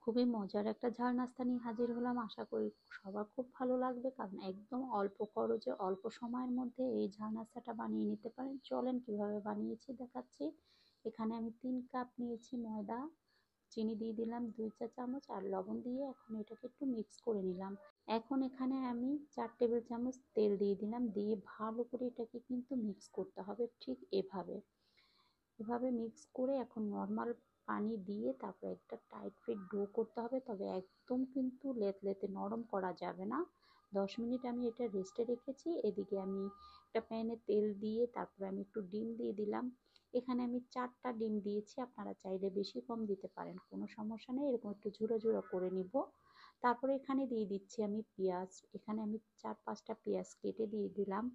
খুবই মজার একটা ঝাল নাস্তা নিয়ে হাজির হলাম। আশা করি সবার খুব ভালো লাগবে, কারণ একদম অল্প খরচে অল্প সময়ের মধ্যে এই ঝাল নাস্তাটা বানিয়ে নিতে পারেন। চলেন কিভাবে বানিয়েছি দেখাচ্ছি। এখানে আমি 3 কাপ নিয়েছি ময়দা, চিনি দিয়ে দিলাম 2 চা চামচ আর লবণ দিয়ে এখন এটাকে একটু মিক্স করে নিলাম। এখন এখানে আমি 4 টেবিল চামচ তেল দিয়ে দিলাম, দিয়ে ভালো করে এটাকে কিন্তু মিক্স করতে হবে ঠিক এভাবে। এভাবে মিক্স করে এখন নর্মাল পানি দিয়ে তারপরে একটা টাইট ফিট ডো করতে হবে, তবে একদম কিন্তু লেতলেতে নরম করা যাবে না। 10 মিনিট আমি এটা রেস্টে রেখেছি। এদিকে আমি একটা প্যানে তেল দিয়ে তারপরে আমি একটু ডিম দিয়ে দিলাম। এখানে আমি 4টা ডিম দিয়েছি, আপনারা চাইলে বেশি কম দিতে পারেন, কোনো সমস্যা নেই। এরকম একটু ঝুরো ঝুরো করে নিব। তারপরে এখানে দিয়ে দিচ্ছি আমি পেঁয়াজ। এখানে আমি 4-5টা পেঁয়াজ কেটে দিয়ে দিলাম।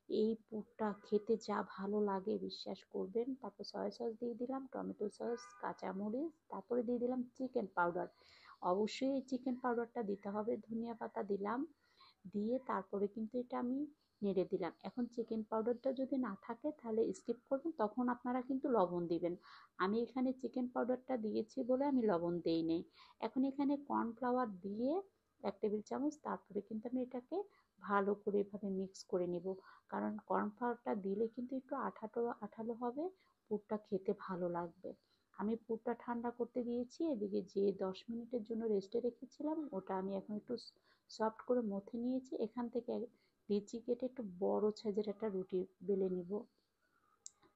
এই পুরটা খেতে যা ভালো লাগে বিশ্বাস করবেন। তারপর সয়া সস দিয়ে দিলাম, টমেটো সস, কাঁচামরিচ, তারপরে দিয়ে দিলাম চিকেন পাউডার। অবশ্যই এই চিকেন পাউডারটা দিতে হবে। ধনিয়া পাতা দিলাম, দিয়ে তারপরে কিন্তু এটা আমি নেড়ে দিলাম। এখন চিকেন পাউডারটা যদি না থাকে তাহলে স্কিপ করবেন, তখন আপনারা কিন্তু লবণ দিবেন। আমি এখানে চিকেন পাউডারটা দিয়েছি বলে আমি লবণ দেই নাই। এখন এখানে কর্নফ্লাওয়ার দিয়ে 1 টেবিল চামচ, তারপরে কিন্তু আমি এটাকে ভালো করে এভাবে মিক্স করে নিব, কারণ কর্নফ্লাওয়ারটা দিলে কিন্তু একটু আঠালো আঠালো হবে, পুরটা খেতে ভালো লাগবে। আমি পুরটা ঠান্ডা করতে দিয়েছি। এদিকে যে 10 মিনিটের জন্য রেস্টে রেখেছিলাম ওটা আমি এখন একটু সফট করে মথে নিয়েছি। এখান থেকে লিচি কেটে একটু বড় সাইজের একটা রুটি বেলে নিব,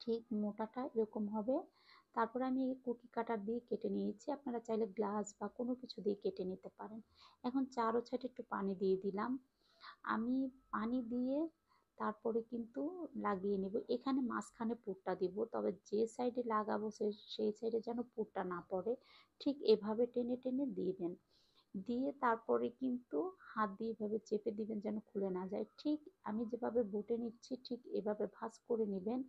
ঠিক মোটাটা এরকম হবে। তারপরে আমি এই কুকি কাটার দিয়ে কেটে নিয়েছি, আপনারা চাইলে গ্লাস বা কোনো কিছু দিয়ে কেটে নিতে পারেন। এখন চারো সাইডে একটু পানি দিয়ে দিলাম। আমি পানি দিয়ে তারপরে কিন্তু লাগিয়ে নেব। এখানে মাঝখানে পুরটা দিব, তবে যে সাইডে লাগাবো সেই সাইডে যেন পুরটা না পড়ে। ঠিক এভাবে টেনে টেনে দিবেন, দিয়ে তারপরে কিন্তু হাত দিয়ে এভাবে চেপে দিবেন যেন খুলে না যায়। ঠিক আমি যেভাবে বুটে নিচ্ছি ঠিক এভাবে ভাঁজ করে নেবেন।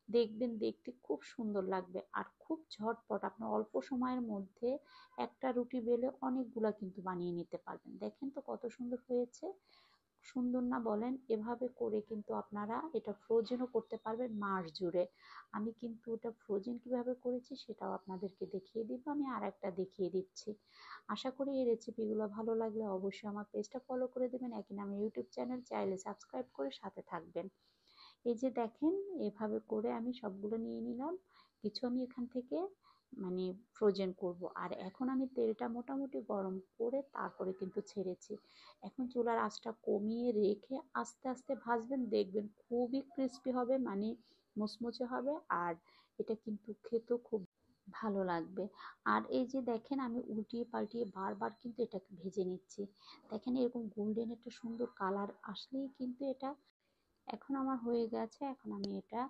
দেখবেন দেখতে খুব সুন্দর লাগবে আর খুব ঝটপট আপনার অল্প সময়ের মধ্যে একটা রুটি বেলে অনেকগুলা কিন্তু বানিয়ে নিতে পারবেন। দেখেন তো কত সুন্দর হয়েছে। সুন্দর না বলেন? এভাবে করে কিন্তু আপনারা এটা ফ্রোজেনও করতে পারবেন মাস জুড়ে। আমি কিন্তু এটা ফ্রোজেন কিভাবে করেছি সেটাও আপনাদেরকে দেখিয়ে দিব। আমি আর একটা দেখিয়ে দিচ্ছি। আশা করি এই রেসিপিগুলো ভালো লাগলে অবশ্যই আমার পেজটা ফলো করে দেবেন। একই নামে ইউটিউব চ্যানেল, চাইলে সাবস্ক্রাইব করে সাথে থাকবেন। এই যে দেখেন, এভাবে করে আমি সবগুলো নিয়ে নিলাম। কিছু আমি এখান থেকে মানে ফ্রোজেন করব। আর এখন আমি তেলটা মোটামুটি গরম করে তারপরে কিন্তু ছেড়েছি। এখন চুলার আঁচটা কমিয়ে রেখে আস্তে আস্তে ভাজবেন, দেখবেন খুবই ক্রিস্পি হবে, মানে মুচমুচে হবে। আর এটা কিন্তু খেতেও খুব ভালো লাগবে। আর এই যে দেখেন আমি উল্টিয়ে পাল্টিয়ে বারবার কিন্তু এটাকে ভেজে নিচ্ছি। দেখেন এরকম গোল্ডেন একটা সুন্দর কালার আসলেই কিন্তু এটা এখন আমার হয়ে গেছে। এখন আমি এটা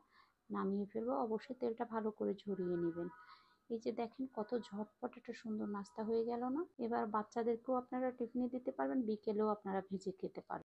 নামিয়ে ফেলবো। অবশ্যই তেলটা ভালো করে ঝরিয়ে নেবেন। এই যে দেখেন কত ঝটপট একটা সুন্দর নাস্তা হয়ে গেল না? এবার বাচ্চাদেরকেও আপনারা টিফিনে দিতে পারবেন, বিকেলেও আপনারা ভেজে খেতে পারবেন।